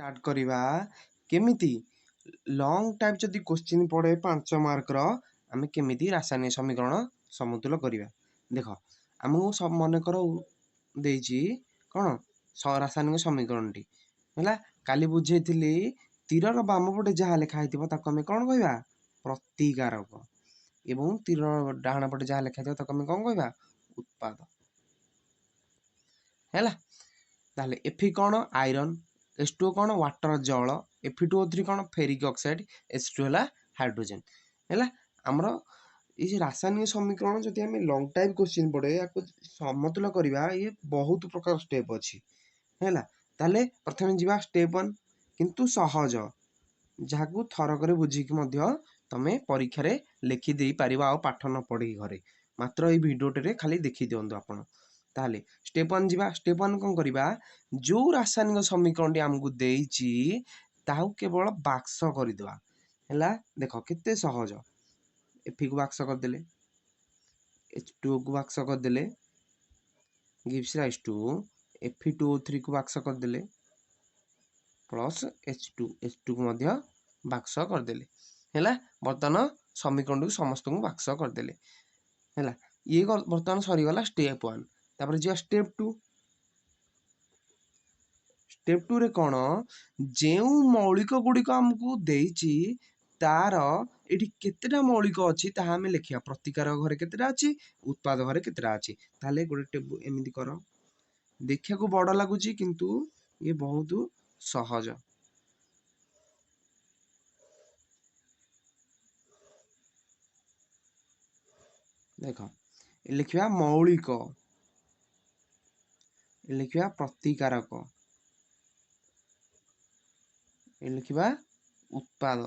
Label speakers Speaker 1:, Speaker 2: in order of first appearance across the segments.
Speaker 1: Start करवा केमिति long type जदि क्वेश्चन पड़े 5 मार्क आमे केमिति रासायनिक समीकरण समतुल करवा देख आमको सब मन कर देछि कौन रासायनिक समीकरण टी है काली बुझे तीर बाम पटे जहाँ लिखाई आम कौन कहवा प्रतिकारक एवं तीर डाहाण पटे जहाँ लिखाई आम कौन कहवा उत्पाद है ताले एफी कौन आयरन H2O कौन वाटर जल Fe2O3 कौन फेरिक ऑक्साइड H2 है हाइड्रोजन है आमर ये रासायनिक समीकरण जदि आम लॉन्ग टाइम क्वेश्चन पड़े या समतुल करवा ये बहुत प्रकार स्टेप अच्छी है ताले प्रथम जीवा स्टेप 1 किंतु सहज जहाँ को थरक बुझिक तमें परीक्षा रे लिखि दे पार आ पाठ न पढ़ी घरे मात्र ये भिडियोटे खाली देखी दिंतु आपण ताले स्टेप 1 जीवा स्टेप 1 कौन करवा जो रासायनिक समीकरण आमको देइछि ताहु केवल बाक्स करदेवा है देख केते सहज एफी को बाक्स करदेले H2O को बाक्स करदेले गिव्स राइज टू Fe2O3 को बाक्स करदेले प्लस H2 को मध्य बाक्स करदेले है बर्तमान समीकरण को समस्त को बाक्स करदेले है ये बर्तमान सरीगला स्टेप 1 तापर जी स्टेप 2 स्टेप 2 रे कौन जो मौलिक गुड़िक आमको देइछि तार ये केतेटा मौलिक अच्छी आम लिखा प्रतिकारक घरे केतेटा अच्छी उत्पाद घरे केतेटा अच्छी ताले गोटे टेबुल एमती कर देखा को बड़ लगुच किंतु ये बहुत सहज देख लिखा मौलिक लिखा प्रतिकारक लिखा उत्पाद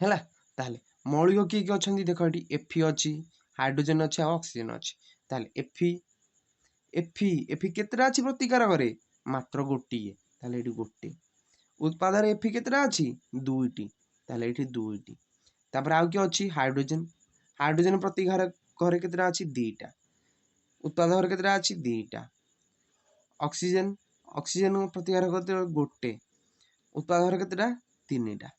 Speaker 1: है ताले मौलिक किए किए अच्छा देख ये एफी अच्छी हाइड्रोजन अच्छी ऑक्सीजन अच्छी ताले एफी केतेटा अच्छी प्रतिकारक रे मात्र गोटे ताले ये गोटे उत्पाद एफी केतेटा अच्छी दुईटी ताले ये दुईटी तापर आउ किए अच्छी हाइड्रोजन हाइड्रोजन प्रतिकारक घरे केतेटा अच्छी दीटा उत्पाद घरे केतेटा अच्छी दीटा ऑक्सीजन ऑक्सीजन प्रतिकारक गोटे उत्पाद घरे केतेटा तीनटा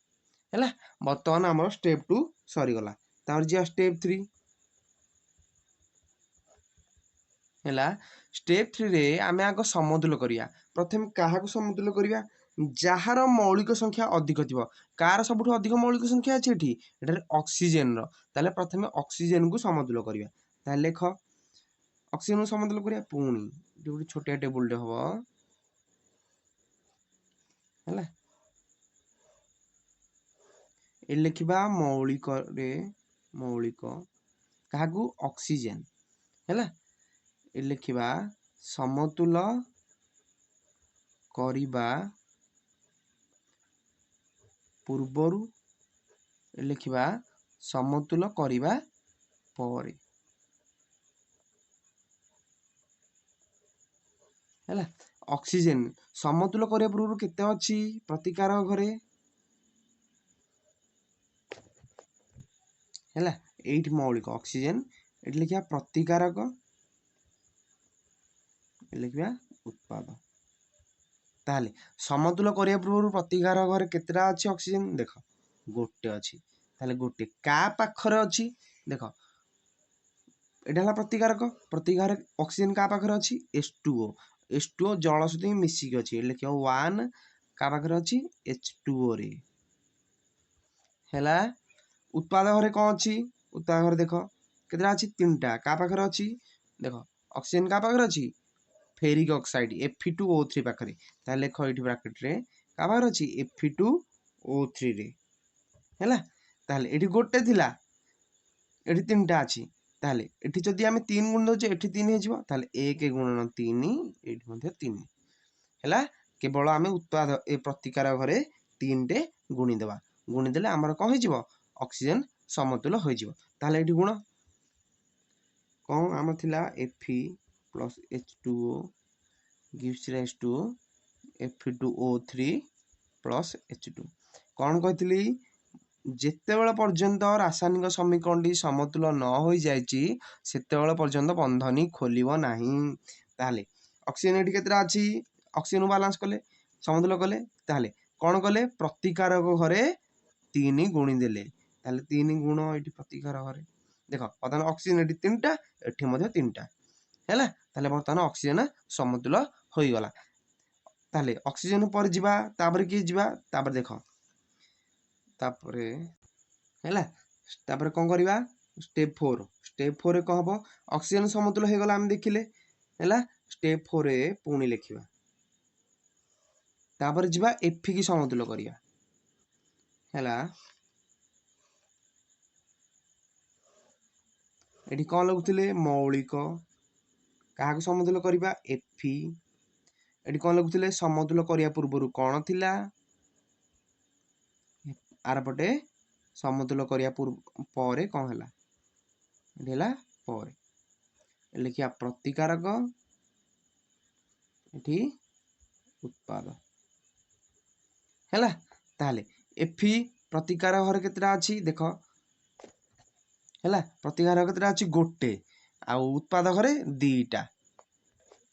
Speaker 1: है बर्तमान आम स्टेप 2 सरीगला तापर जी स्टेप 3 है स्टेप 3 रे आम आग समतुल करिया प्रथम क्या समतुल करिया जार मौलिक संख्या अधिक थी कार सब अधिक मौलिक संख्या अच्छी ये ऑक्सीजन रो प्रथम ऑक्सीजन को समतुल करिया लेख ऑक्सीजन को समतुल करिया पुणी गोटे छोटिया टेबुल हम है ये लिखा मौलिक रे मौलिक क्या ऑक्सीजन है ये लिखा समतुल करिबा पूर्वर लिखा समतुल करिबा परे है ऑक्सीजन समतुल करिया पूर्व केते अच्छी प्रतिकारक घरे है एट मौलिक ऑक्सीजन ये लिखा प्रतिकारक लिखा उत्पाद ताले समतुल करिया पूर्व प्रतिकारक घरे केतेटा अच्छी ऑक्सीजन देख गोटे अच्छी ताले गोटे का पाखरे अच्छी देख एटा प्रतिकारक प्रतिकारक ऑक्सीजन का पाखरे अच्छी H2O जल सहित मिसिक अच्छी लिख 1 का पाखरे अच्छी H2O रे है उत्पाद घरे कौन अच्छी उत्पाद घरे देख केतेटा अच्छी तीनटा का पाखरे अच्छी देख ऑक्सीजन का पाखरे अच्छी फेरिक ऑक्साइड Fe2O3 पाखरे ताले लेख ये ब्रैकेट रे का पाखरे अच्छी Fe2O3 रे है ताले एठी गोटे थिला एठी तीनटा अच्छी ताले एठी जदि आमे 3 गुण दउचे एठी 3 हे जिवो ताले 1 गुणन 3 एठी मध्ये 3 हैला केवल आमे उत्पाद ए प्रतिकार घरे 3 टे गुणी देबा गुणी देले हमर कोन हे जिवो ऑक्सीजन समतुल हो जिवो ताले एठी गुण कोन आम थिला Fe plus H2O gives rise to Fe2O3 plus H2 कौन कहती जिते बेले पर्यंत रासायनिक समीकरण समतुल न हो जाए पर्यंत बंधनी खोल ना ताले ऑक्सीजन एठी केतरा अछि ऑक्सीजन बैलेंस कले समतुल्य कले ताले कोन कले प्रतिकारक घरे 3 गुणी देले ताले 3 गुण एठी प्रतिकारक घरे देखो बर्तमान ऑक्सीजन एठी 3टा एठी मध्ये 3टा हैला ताले बर्तमान ऑक्सीजन समतुल्य होई गला ताले ऑक्सीजन पर जिबा तापर की जिबा तापर देखो तापरे हैला तापर कोन करिबा स्टेप 4 रे को हबो ऑक्सीजन समतुल्य हो गला हम देखिले हैला स्टेप 4 रे पुणी लिखिबा तापर जिबा एफ की समतुल्य करिया हैला एठी कोन लगुथिले मौलिक काहाको समतुल्य करिबा एफ एठी कोन लगुथिले समतुल्य करिया पूर्वरु कोन थिला आरपटे समतुल्य करिया परे कोन हला एला परे लिखिया प्रतिकारक एठी उत्पाद हैला ताले एफ प्रतिकारक घरे केतरा अछि देखो हैला प्रतिकारक केतरा अछि गोटे आ उत्पाद घरे दीटा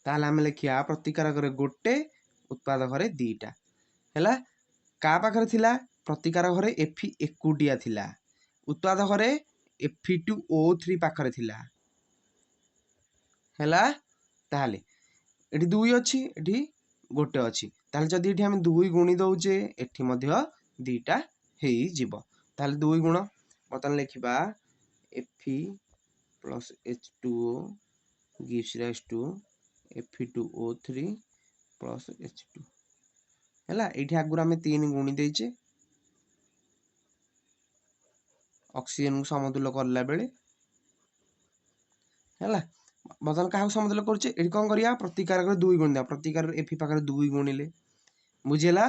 Speaker 1: ताले हम लिखिया प्रतिकारक घरे गोटे उत्पाद घरे दीटा हैला का पाखरे थिला प्रतिकारक घरे एफ एकुटिया थिला उत्पाद घरे Fe2O3 पाखरे थिला हैला ताले एठी 2 अछि एठी गोटे अछि ताले जदी एठी हम 2 गुणी दउचे एठी मध्ये दीटा हेई जिवो ताले 2 गुण बतन लिखिबा Fe plus H2O gives rise to Fe2O3 plus H2 हैला एठी आगुर हम 3 गुणी देइचे ऑक्सीजन को समतुल्य करला बेले हैला बदन का समतुल्य करछे एठी कोन करिया प्रतिकारक 2 गुण दिया प्रतिकारक Fe पाकर 2 गुणिले बुझिला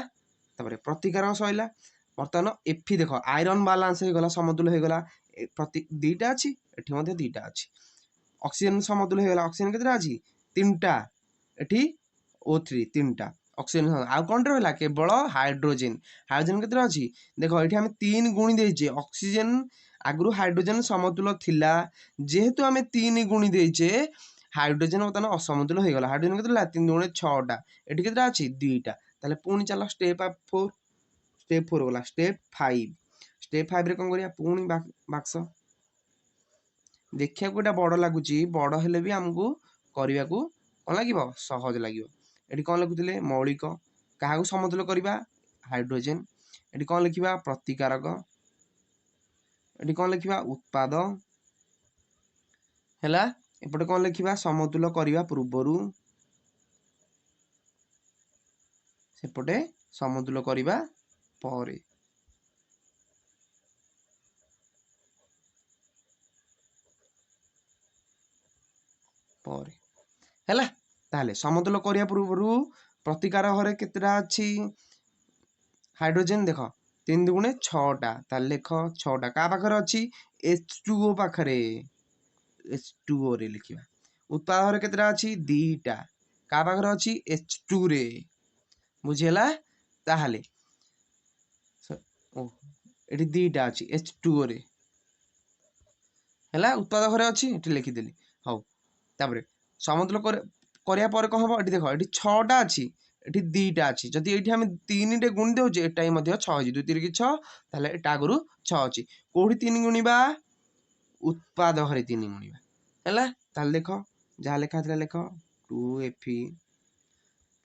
Speaker 1: तबरे प्रतिकारक सइला बर्तन Fe देखो आयरन बैलेंस हे गला समतुल्य हे गला प्रति दीटा अछि एठी मध्ये दीटा अछि ऑक्सीजन समतुल्य हे गला ऑक्सीजन केतरा अछि 3टा एठी O3 3टा ऑक्सीजन आ कोन रहला केवल हाइड्रोजन हाइड्रोजन केतरा अछि देखो एठी हम 3 गुणी देइचे ऑक्सीजन आगु हाइड्रोजन समतुल्य थिला जेहेतु हम 3 गुणी देइचे हाइड्रोजन बतन असमतुल्य हो गला हाइड्रोजन केतला 3 गुणे 6टा एठी केतरा अछि 2टा ताले पुणी चला स्टेप 4 गला स्टेप 5 रे कोन करिया पुणी बाक्स देखिया कोटा बड़ लागुची बड़ हेले भी हमकु करिया को कोन लागिवो सहज लागिवो एठी कोन लिखुथिले मौलिक काहाको समतुल्य करिबा हाइड्रोजन एठी कोन लिखिबा प्रतिकारक एठी कोन लिखिबा उत्पाद हैला एपटे कोन लिखिबा समतुल्य करिबा पूर्वरु सेपटे समतुल्य करिबा परे परे हैला ताले समतुल्य करिया पूर्वरु प्रतिकारक घरे केतरा अछि हाइड्रोजन देखो 3 गुणे 6टा ताले लिखो 6टा का पाखरे अछि H2O पाखरे H2O रे लिखिबा उत्पाद घरे केतरा अछि 2टा का पाखरे अछि H2 रे बुझिला ताहाले ओ एठी 2टा अछि H2O रे हैला उत्पाद घरे अछि एठी लिखि देली हौ तापरे समतुल्य करिया पर को हबो एठी देखो एठी 6टा अछि एठी 2टा अछि जदी एठी हम 3 रे गुण देउजे एटाई मध्ये 6 अछि 2 3 की 6 ताले एटा गुरु 6 अछि कोठी 3 गुणीबा उत्पाद घरे 3 गुणीबा हैला ताले देखो जा लेखा थिला लेखो 2Fe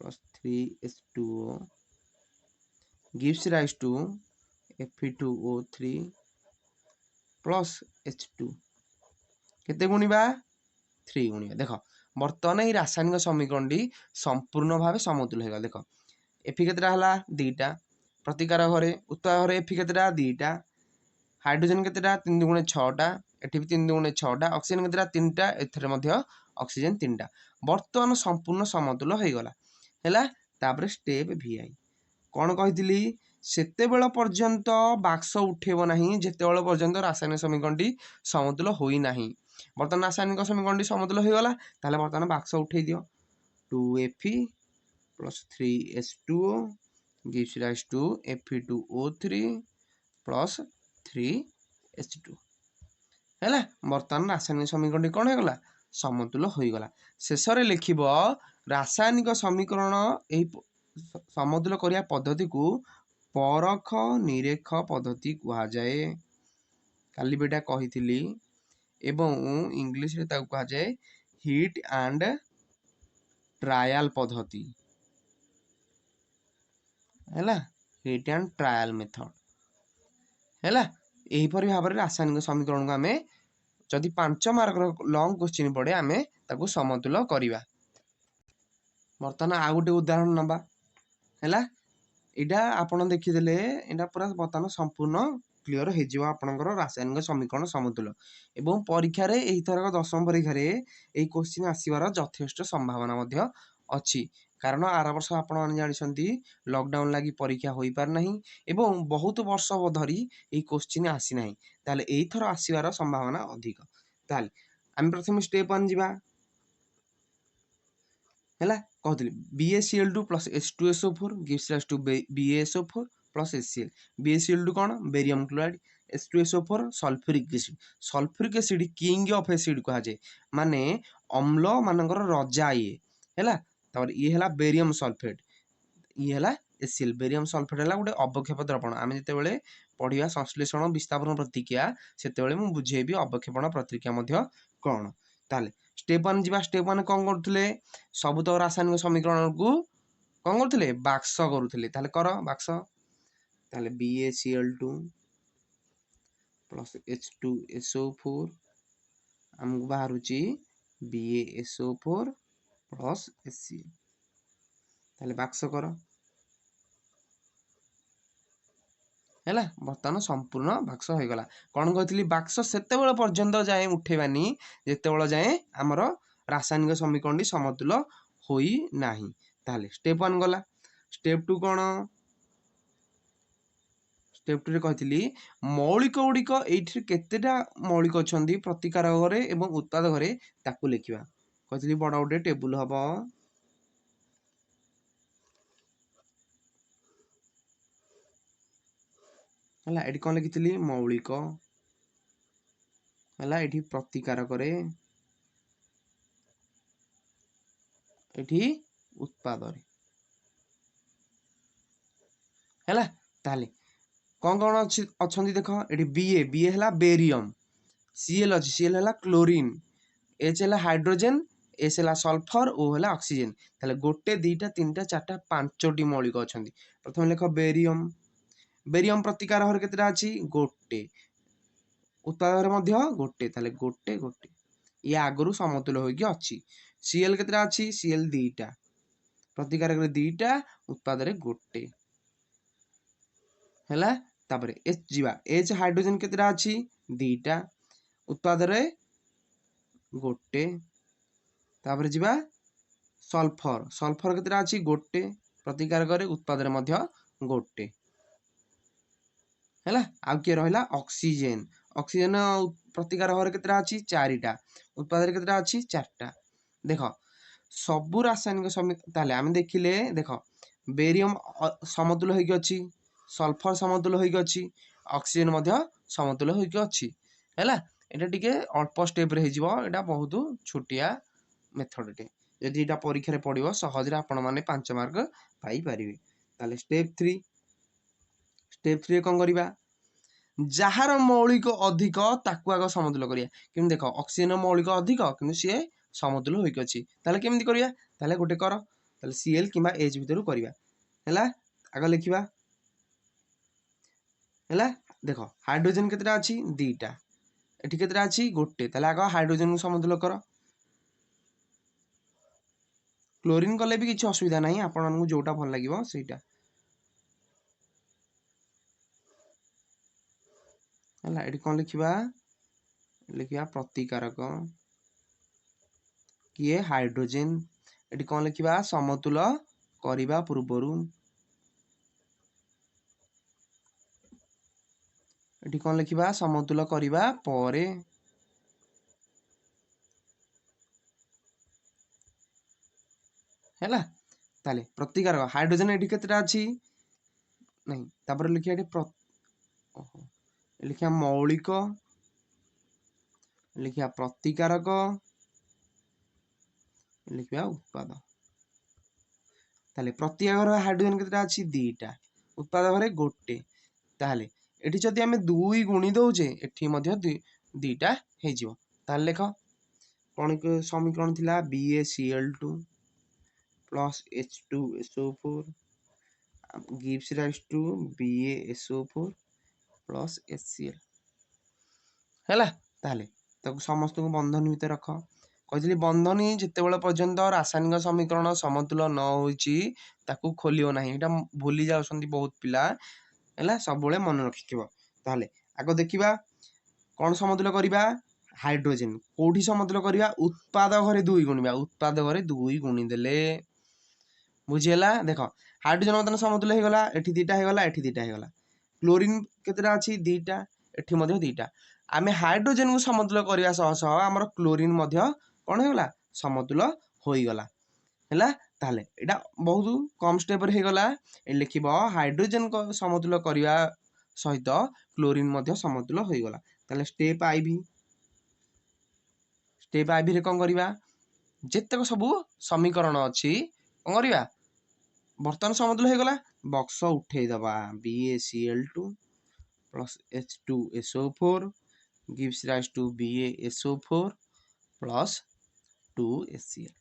Speaker 1: plus 3H2O gives rise to Fe2O3 plus H2 केते गुणीबा 3 गुणीबा देखो बर्तमान ही रासायनिक समीकरण डी संपूर्ण भाव समतुल्य हेगा देखो Fe केतरा हला 2टा प्रतिकारक घरे उत्पाद घरे Fe केतरा 2टा हाइड्रोजन केतरा 3 गुणे 6टा एठी भी 3 गुणे 6टा ऑक्सीजन केतरा 3टा एथरे मध्ये ऑक्सीजन 3टा बर्तमान संपूर्ण समतुल्य होई गला हैला तापर स्टेप VI कोन कहितली सेते बेल पर्यंत बाक्स उठेबो नाही जेते बेल पर्यंत रासायनिक समीकरण डी समतुल्य होई नाही बर्तमान रासायनिक समीकरण डी समतुल्य होई गला ताले बर्तमान बाक्स उठेई दियो 2Fe plus 3H2O gives rise to Fe2O3 plus 3H2 हैला बर्तमान रासायनिक समीकरण डी कोन हे गला समतुल होईगला शेष रे लिखिब रासायनिक समीकरण समतुल करिया पद्धति को परख निरेख पद्धति कहा जाए काली बेटा कही एवं इंग्लिश रे ताकू कहा जाए हिट एंड ट्रायल पद्धति हैला हिट एंड ट्रायल मेथड हैला एही परि भाबरे रासायनिक समीकरण को आमे जदि 5 मार्क लॉन्ग क्वेश्चन पड़े आमे ताकू समतुल करिवा बर्तमान आ गोटे उदाहरण नबा हैला एटा आपण देखिदेले एटा पूरा बर्तमान संपूर्ण क्लियर हो जिवो आपनकर रासायनिक समीकरण समतुल एवं परीक्षा रे एही थरक दशम परीक्षा रे एही क्वेश्चन आसीबार यथेष्ट संभावना मध्य अछि कारण आर वर्ष आपण माने जानिसंती लॉकडाउन लागि परीक्षा होई पार नाही एवं बहुत वर्ष धरी एही क्वेश्चन आसी नाही ताले एही थर आसीबार संभावना अधिक ताले हम प्रथम स्टेप 1 जिबा हैला कहतली BaCl2 plus H2SO4 gives rise to BaSO4 plus HCl BaCl2 कौन barium chloride H2SO4 sulphuric acid king of acid कहा जाए माने अम्ल मानकर रजा ये हैला तबर ये हैला बेरियम सल्फेट ये हैला HCl बेरियम सल्फेट हैला गोटे अवक्षेप द्रवण आमे जते बेले पढिया संश्लेषण विस्थापन प्रतिक्रिया सेते बेले मु बुझेबी अवक्षेपण प्रतिक्रिया मध्य कोन ताले स्टेप 1 जिबा स्टेप 1 कोन करथले सब तो रासायनिक समीकरण को कोन करथले बाक्स करूथले ताले कर बाक्स ताले BaCl2 plus H2SO4 हमको बाहरुची BaSO4 plus HCl ताले बाक्स कर हैला बर्तमान संपूर्ण बाक्स हो गला कौन कहती बाक्स सेते बेले पर्यंत जाए उठेबानी जेते बेले जाए आमर रासायनिक समीकरण समतुल होई नाही ताले स्टेप 1 गला स्टेप 2 कौन स्टेप 2 रे कहती मौलिक गुड़िक एठी केतेटा मौलिक अछंती प्रतिकारक घरे एवं उत्पादक घरे ताकू लिखिबा कहती बड़ गोटे टेबुल हबो हैला एठी कोन लिखितली मौलिक हैला एठी प्रतिकारक रे एठी उत्पाद रे हैला ताले कोन कोन अछंती देखो एठी BA हैला बेरियम Cl अछि Cl हैला क्लोरीन H हैला हाइड्रोजन S हैला सल्फर O हैला ऑक्सीजन ताले गोटे दीटा तीनटा चारटा पांचटी मौलिक अछंती प्रथम लेख बेरियम बेरियम प्रतिकार हर केतेटा अछि गोटे उत्पाद रे मध्य गोटे ताले गोटे गोटे या आगरु समतुल होई कि अछि Cl केतेटा अछि Cl दीटा प्रतिकारक रे दीटा उत्पाद रे गोटे हैला तापरे H जीवा H हाइड्रोजन केतेटा अछि दीटा उत्पाद रे गोटे तापरे जीवा सल्फर सल्फर केतेटा अछि गोटे प्रतिकारक रे उत्पाद रे मध्य गोटे हैला आ के रहला ऑक्सीजन ऑक्सीजन प्रतिकार हर केतेटा अछि चारिटा उत्पाद रे केतेटा अछि चारटा देखो सबु रासायनिक समीकरण ताले हम देखिले देखो बेरियम समतुल होई कि अछि सल्फर समतुल होई कि अछि ऑक्सीजन मध्य समतुल होई कि अछि हैला एटा टिके अल्प स्टेप रे हिजबो एटा बहुत छोटिया मेथड टे यदि एटा परीक्षा रे पडिबो सहज रे आपण माने 5 मार्क पाई परिबे ताले स्टेप 3 कोन करिबा जहार मौलिक अधिक ताकू आग समतुल करिया किम देखो ऑक्सीजन मौलिक अधिक किंतु सी समतुल होई कि अछि ताले केमति करिया ताले गोटे कर ताले Cl किबा H भितरु करिया हैला आग लिखिबा हैला देखो हाइड्रोजन केतेटा अछि दीटा एठी केतेटा अछि गोटे ताले आग हाइड्रोजन को समतुल कर क्लोरीन कले भी किछि असुविधा नाही आपण को जोटा भल लागिवो सेटा हैला एठी कोन लिखिबा लिखिया प्रतिकारक किए हाइड्रोजन एठी कोन लिखिबा समतुल करिबा पूर्वरु एठी कोन लिखिबा समतुल करिबा परे हैला ताले प्रतिकारक हाइड्रोजन एठी केतेटा अछि नहीं तापर लिखिया एठी लिखिया मौलिक लिखिया प्रतिकारक लिखिबा उत्पाद। ताले प्रति घर हाइड्रोजन केतेटा अछि दीटा उत्पाद घरे गोटे ताले एठी जदि आमे 2 गुणी दउचे एठी मध्य दीटा हे जिवो ताले लेख कोन समीकरण थिला BaCl2 plus H2SO4 gives rise to BaSO4 plus HCl हैला ताले ताकु समस्त को बंधन भितर रख कहली बंधनी जितेबेले पर्यंत रासायनिक समीकरण समतुल न होइची ताकू खोलियो नाही एटा भूली जाउछंती बहुत पिला हैला सब बेले मन रखिथिबो ताले आगो देखिबा कोन समतुल करिबा हाइड्रोजन कोठी समतुल करिबा उत्पाद घरे 2 गुणिबा उत्पाद घरे 2 गुणी देले बुझियला देखो हाइड्रोजन मतन समतुल हे गला एठी दीटा हे गला एठी दीटा हे गला क्लोरीन केतेटा अछि दीटा एठी मध्ये दीटा आमे हाइड्रोजन को समतुल करिया सह सह हमर क्लोरीन मध्ये कोन हे गला समतुल होई गला हैला ताले एटा बहुत कम स्टेप रे हे गला ए लिखिबो हाइड्रोजन को समतुल करिया सहित क्लोरीन मध्ये समतुल होई गला ताले स्टेप आईवी रे कोन करिबा जेतक सब समीकरण अछि कोन करिबा बर्तन समतुल हे गला बक्स उठेई दबा BaCl2 plus H2SO4 gives rise to BaSO4 plus 2HCl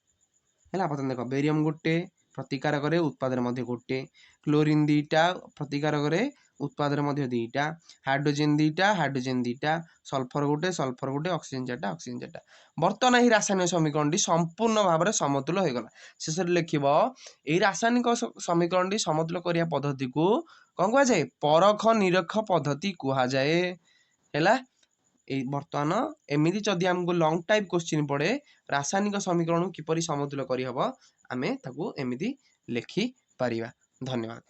Speaker 1: हैला पतन देखो बेरियम गोटे प्रतिकार करे उत्पादन मध्ये गोटे क्लोरीन दीटा प्रतिकार करे उत्पादन मध्ये दीटा हाइड्रोजन दीटा सल्फर गोटे ऑक्सीजन चारटा वर्तमान ही रासायनिक समीकरण संपूर्ण भाव में समतुल हो गला शेष लिखिबो एही रासायनिक समीकरण समतुल करिया पद्धति को कोन कह जाय परख निरख पद्धति कहा जाए हैला ए वर्तमान एमिति जदि हमको लॉन्ग टाइप क्वेश्चन पड़े रासायनिक समीकरण किपरि समतुल करि हबो आमे ताकू एमिति लिखि परिबा धन्यवाद।